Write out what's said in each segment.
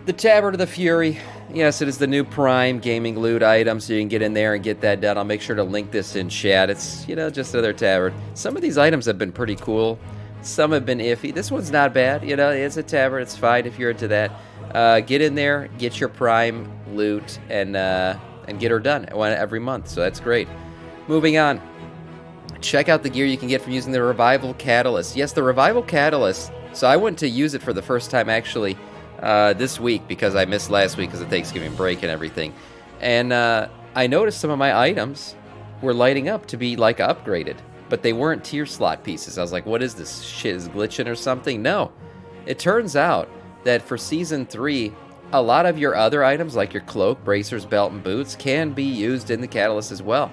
The Tabard of the Fury. Yes, it is the new Prime gaming loot item, so you can get in there and get that done. I'll make sure to link this in chat. It's, just another Tabard. Some of these items have been pretty cool. Some have been iffy. This one's not bad. It's a Tabard. It's fine if you're into that. Get in there, get your Prime loot, and get her done every month. So that's great. Moving on. Check out the gear you can get from using the Revival Catalyst. Yes, the Revival Catalyst. So I went to use it for the first time, actually, this week because I missed last week because of Thanksgiving break and everything. And I noticed some of my items were lighting up to be, upgraded. But they weren't tier slot pieces. I was like, what is this? Shit is glitching or something? No. It turns out that for Season 3, a lot of your other items, like your cloak, bracers, belt, and boots, can be used in the Catalyst as well.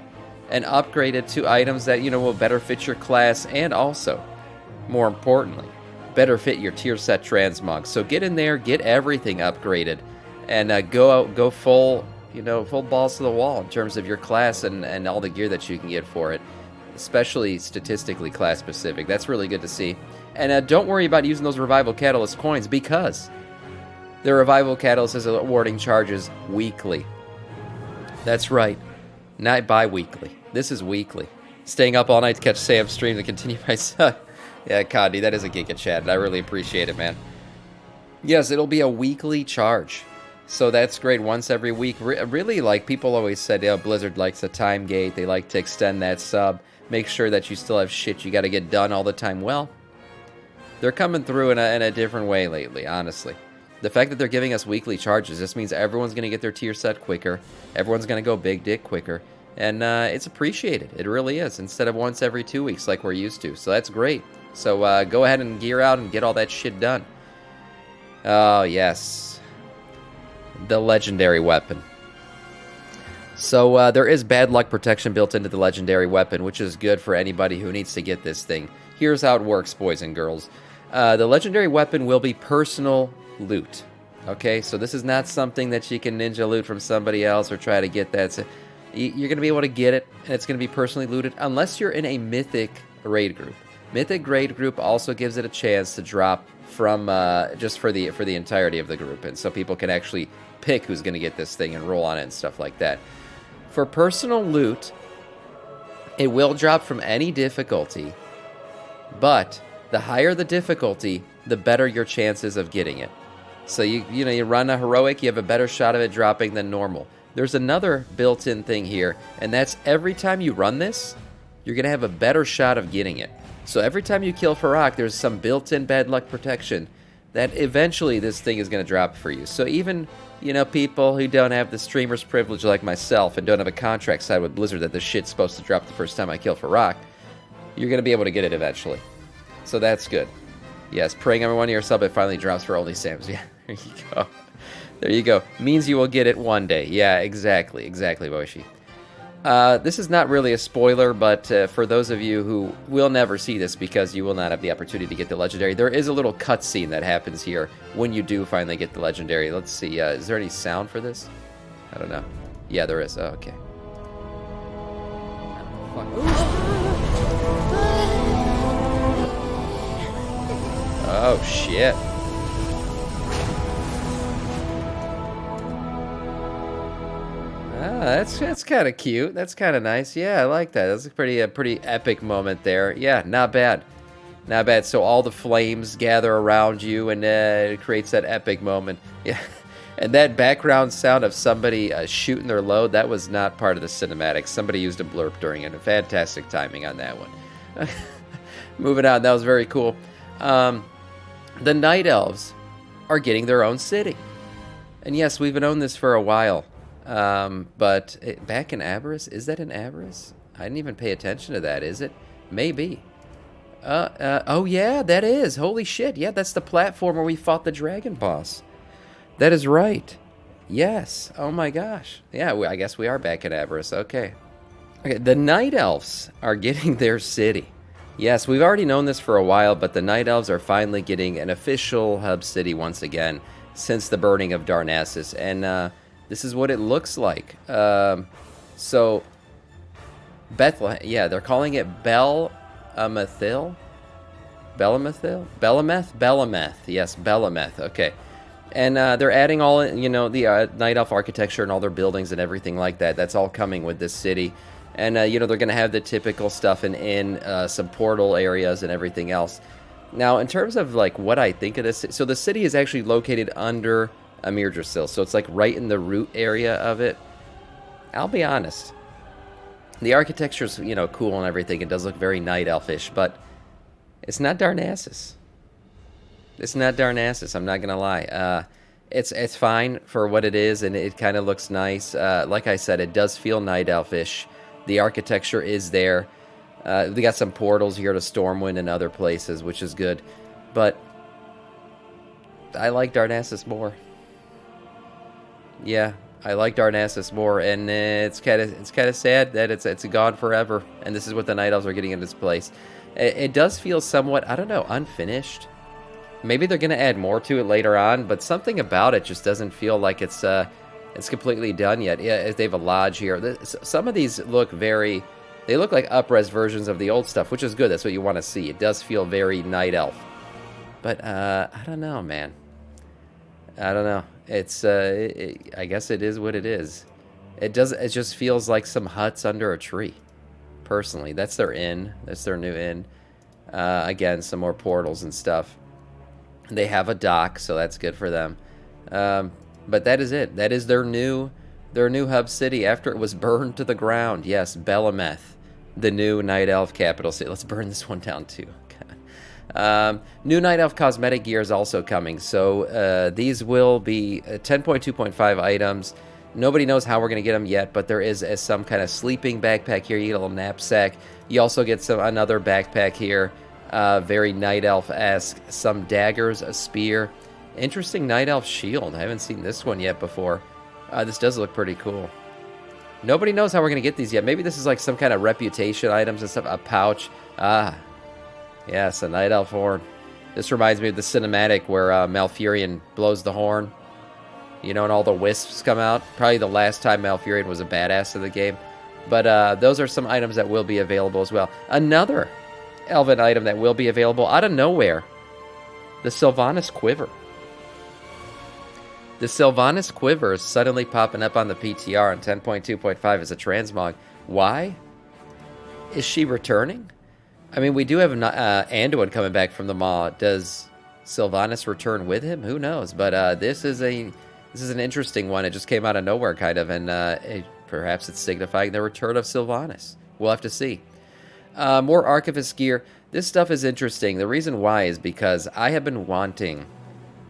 And upgraded to items that, will better fit your class and also, more importantly, better fit your tier set transmog. So get in there, get everything upgraded, and go full, full balls to the wall in terms of your class and all the gear that you can get for it, especially statistically class specific. That's really good to see. And don't worry about using those Revival Catalyst coins because the Revival Catalyst is awarding charges weekly. That's right, not bi-weekly. This is weekly. Staying up all night to catch Sam's stream to continue my son. Yeah, Condi, that is a giga chat, and I really appreciate it, man. Yes, it'll be a weekly charge. So that's great, once every week. Really, people always said, Blizzard likes a time gate. They like to extend that sub. Make sure that you still have shit you got to get done all the time. Well, they're coming through in a different way lately, honestly. The fact that they're giving us weekly charges just means everyone's going to get their tier set quicker. Everyone's going to go big dick quicker. And it's appreciated. It really is. Instead of once every 2 weeks like we're used to. So that's great. So go ahead and gear out and get all that shit done. Oh, yes. The legendary weapon. So there is bad luck protection built into the legendary weapon, which is good for anybody who needs to get this thing. Here's how it works, boys and girls. The legendary weapon will be personal loot. Okay, so this is not something that you can ninja loot from somebody else or try to get that. So you're going to be able to get it, and it's going to be personally looted, unless you're in a Mythic raid group. Mythic raid group also gives it a chance to drop from just for the entirety of the group, and so people can actually pick who's going to get this thing and roll on it and stuff like that. For personal loot, it will drop from any difficulty, but the higher the difficulty, the better your chances of getting it. So you run a heroic, you have a better shot of it dropping than normal. There's another built-in thing here, and that's every time you run this, you're going to have a better shot of getting it. So every time you kill Farak, there's some built-in bad luck protection that eventually this thing is going to drop for you. So even, people who don't have the streamer's privilege like myself and don't have a contract signed with Blizzard that this shit's supposed to drop the first time I kill Farak, you're going to be able to get it eventually. So that's good. Yes, praying everyone to yourself, it finally drops for only Sams. Yeah, there you go. There you go. Means you will get it one day. Yeah, exactly, Boishi. This is not really a spoiler, but for those of you who will never see this because you will not have the opportunity to get the legendary, there is a little cutscene that happens here when you do finally get the legendary. Let's see, is there any sound for this? I don't know. Yeah, there is. Oh, okay. Oh, shit. That's kind of cute. That's kind of nice. Yeah, I like that. That's a pretty epic moment there. Yeah, not bad. Not bad. So all the flames gather around you, and it creates that epic moment. Yeah, and that background sound of somebody shooting their load, that was not part of the cinematic. Somebody used a blurb during it. Fantastic timing on that one. Moving on. That was very cool. The Night Elves are getting their own city. And yes, we've known this for a while. But back in Aberrus, is that in Aberrus? I didn't even pay attention to that, is it? Maybe. Oh yeah, that is. Holy shit. Yeah, that's the platform where we fought the dragon boss. That is right. Yes. Oh my gosh. Yeah, I guess we are back in Aberrus. Okay. Okay, the Night Elves are getting their city. Yes, we've already known this for a while, but the Night Elves are finally getting an official hub city once again since the burning of Darnassus. And, this is what it looks like. So, Bethlehem, yeah, they're calling it BEL'AMETH? BEL'AMETH? BEL'AMETH? Yes, BEL'AMETH, okay. And they're adding all, the Night Elf architecture and all their buildings and everything like that. That's all coming with this city. And, they're going to have the typical stuff in some portal areas and everything else. Now, in terms of, like, what I think of this, so the city is actually located under Amirdrasil. So it's, like, right in the root area of it. I'll be honest. The architecture's, cool and everything. It does look very Night Elfish, but it's not Darnassus. It's not Darnassus, I'm not going to lie. It's fine for what it is, and it kind of looks nice. Like I said, it does feel Night Elfish. The architecture is there. We got some portals here to Stormwind and other places, which is good. But I like Darnassus more. Yeah, I like Darnassus more, and it's kind of sad that it's gone forever. And this is what the Night Elves are getting in this place. It does feel somewhat, I don't know, unfinished. Maybe they're going to add more to it later on, but something about it just doesn't feel like it's completely done yet. Yeah, they have a lodge here. Some of these look they look like up-res versions of the old stuff, which is good. That's what you want to see. It does feel very Night Elf. But, I don't know, man. I don't know. It's, I guess it is what it is. It just feels like some huts under a tree. Personally, that's their inn. That's their new inn. Again, some more portals and stuff. They have a dock, so that's good for them. But that is it. That is their new hub city after it was burned to the ground. Yes, BEL'AMETH, the new Night Elf capital city. Let's burn this one down too. New Night Elf cosmetic gear is also coming. So these will be 10.2.5 items. Nobody knows how we're going to get them yet, but there is some kind of sleeping backpack here. You get a little knapsack. You also get another backpack here. Very Night Elf-esque. Some daggers, a spear. Interesting Night Elf shield. I haven't seen this one yet before. This does look pretty cool. Nobody knows how we're going to get these yet. Maybe this is like some kind of reputation items and stuff. A pouch. Yes, a Night Elf horn. This reminds me of the cinematic where Malfurion blows the horn. And all the wisps come out. Probably the last time Malfurion was a badass in the game. But those are some items that will be available as well. Another Elven item that will be available out of nowhere. The Sylvanas Quiver. The Sylvanas Quiver is suddenly popping up on the PTR on 10.2.5 as a transmog. Why? Is she returning? I mean, we do have Anduin coming back from the Maw. Does Sylvanas return with him? Who knows? But this is an interesting one. It just came out of nowhere, kind of, and perhaps it's signifying the return of Sylvanas. We'll have to see. More Archivist gear. This stuff is interesting. The reason why is because I have been wanting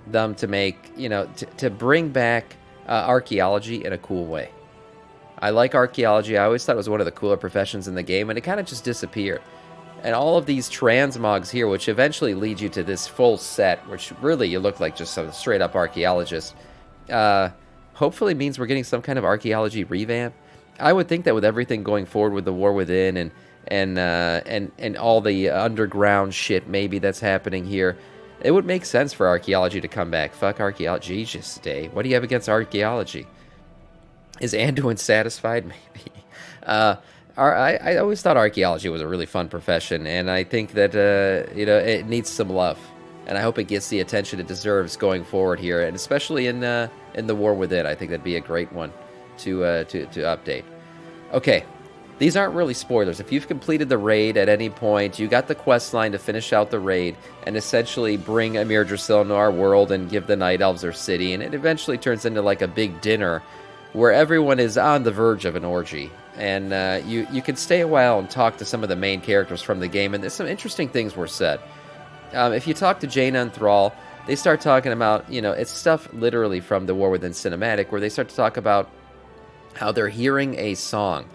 them to make, to bring back archaeology in a cool way. I like archaeology. I always thought it was one of the cooler professions in the game, and it kind of just disappeared. And all of these transmogs here, which eventually lead you to this full set, which really you look like just a straight-up archaeologist, hopefully means we're getting some kind of archaeology revamp. I would think that with everything going forward with the War Within and all the underground shit maybe that's happening here, it would make sense for archaeology to come back. Fuck archaeology, just stay. What do you have against archaeology? Is Anduin satisfied? Maybe. I always thought archaeology was a really fun profession, and I think that it needs some love, and I hope it gets the attention it deserves going forward here, and especially in the War Within. I think that'd be a great one to update. Okay. These aren't really spoilers. If you've completed the raid at any point, you got the quest line to finish out the raid and essentially bring Amir Drasil into our world and give the Night Elves their city, and it eventually turns into like a big dinner where everyone is on the verge of an orgy. And you can stay a while and talk to some of the main characters from the game, and there's some interesting things were said. If you talk to Jaina and Thrall, they start talking about, it's stuff literally from the War Within cinematic, where they start to talk about how they're hearing a song.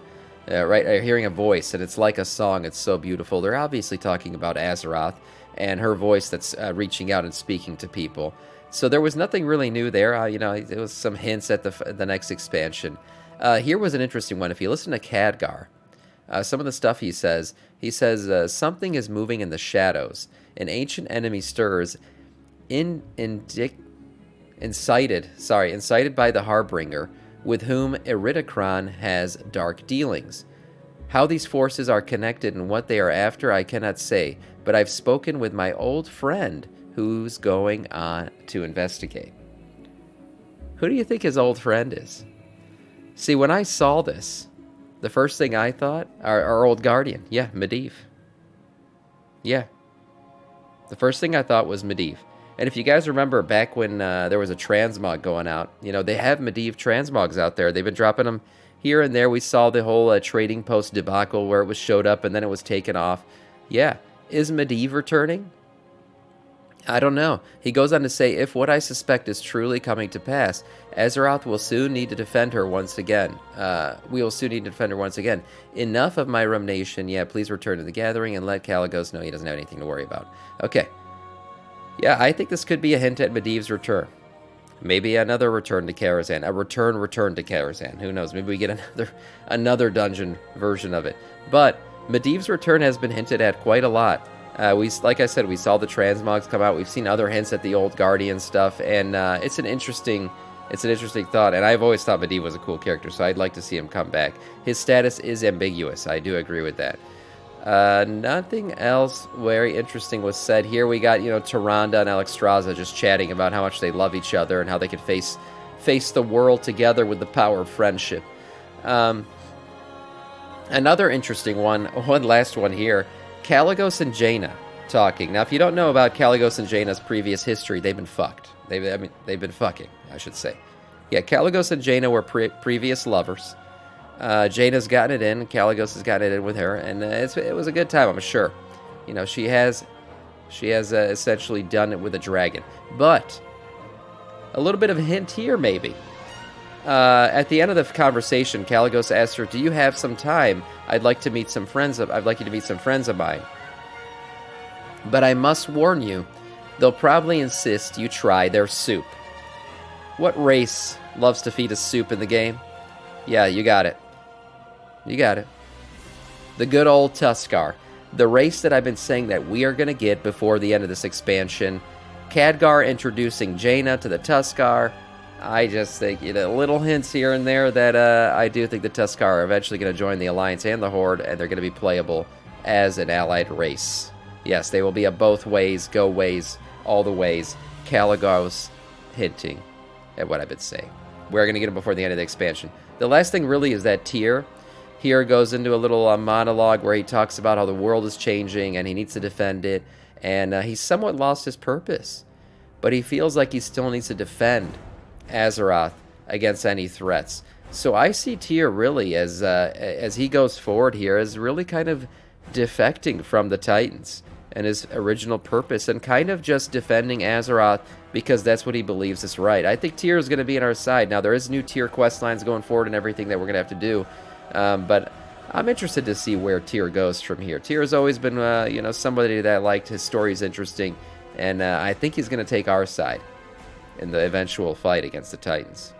Hearing a voice, and it's like a song. It's so beautiful. They're obviously talking about Azeroth and her voice that's reaching out and speaking to people. So there was nothing really new there. There was some hints at the next expansion. Here was an interesting one. If you listen to Khadgar, some of the stuff he says, something is moving in the shadows. An ancient enemy stirs, incited by the Harbinger, with whom Eridikron has dark dealings. How these forces are connected and what they are after, I cannot say, but I've spoken with my old friend who's going on to investigate. Who do you think his old friend is? See, when I saw this, the first thing I thought, our old guardian. Yeah, MEDIVH. Yeah. The first thing I thought was MEDIVH. And if you guys remember back when there was a transmog going out, you know, they have MEDIVH transmogs out there. They've been dropping them here and there. We saw the whole trading post debacle where it was showed up and then it was taken off. Yeah. Is MEDIVH returning? I don't know. He goes on to say, if what I suspect is truly coming to pass, Azeroth will soon need to defend her once again. We will soon need to defend her once again. Enough of my Rum Nation. Yeah, please return to the gathering and let Kalecgos know he doesn't have anything to worry about. Okay. Yeah, I think this could be a hint at MEDIVH's return. Maybe another return to Karazhan. A return to Karazhan. Who knows? Maybe we get another dungeon version of it. But MEDIVH's return has been hinted at quite a lot. Like I said, we saw the transmogs come out. We've seen other hints at the old Guardian stuff, and it's an interesting thought. And I've always thought MEDIVH was a cool character, so I'd like to see him come back. His status is ambiguous. I do agree with that. Nothing else very interesting was said here. We got, you know, Tyrande and Alexstrasza just chatting about how much they love each other and how they could face the world together with the power of friendship. Another interesting one last one here. Kalecgos and Jaina talking. Now, if you don't know about Kalecgos and Jaina's previous history, they've been fucked. They've been fucking, I should say. Yeah, Kalecgos and Jaina were previous lovers. Jaina's gotten it in. Kalecgos has gotten it in with her, and it was a good time, I'm sure. You know, she has essentially done it with a dragon. But a little bit of a hint here, maybe. At the end of the conversation, Kalecgos asked her, "Do you have some time? I'd like you to meet some friends of mine. But I must warn you, they'll probably insist you try their soup." What race loves to feed us soup in the game? Yeah, you got it. You got it. The good old Tuskar. The race that I've been saying that we are going to get before the end of this expansion. Khadgar introducing Jaina to the Tuskar. I just think, you know, little hints here and there that I do think the Tuskar are eventually going to join the Alliance and the Horde, and they're going to be playable as an allied race. Yes, they will be a both ways, go ways, all the ways. Kalecgos hinting at what I've been saying. We're going to get them before the end of the expansion. The last thing really is that Tyr. Here goes into a little monologue where he talks about how the world is changing and he needs to defend it, and he's somewhat lost his purpose. But he feels like he still needs to defend Azeroth against any threats. So I see Tyr really as he goes forward here as really kind of defecting from the Titans and his original purpose and kind of just defending Azeroth because that's what he believes is right. I think Tyr is going to be on our side. Now there is new Tyr quest lines going forward and everything that we're going to have to do, but I'm interested to see where Tyr goes from here. Tyr has always been you know, somebody that I liked. His story is interesting, and I think he's going to take our side in the eventual fight against the Titans.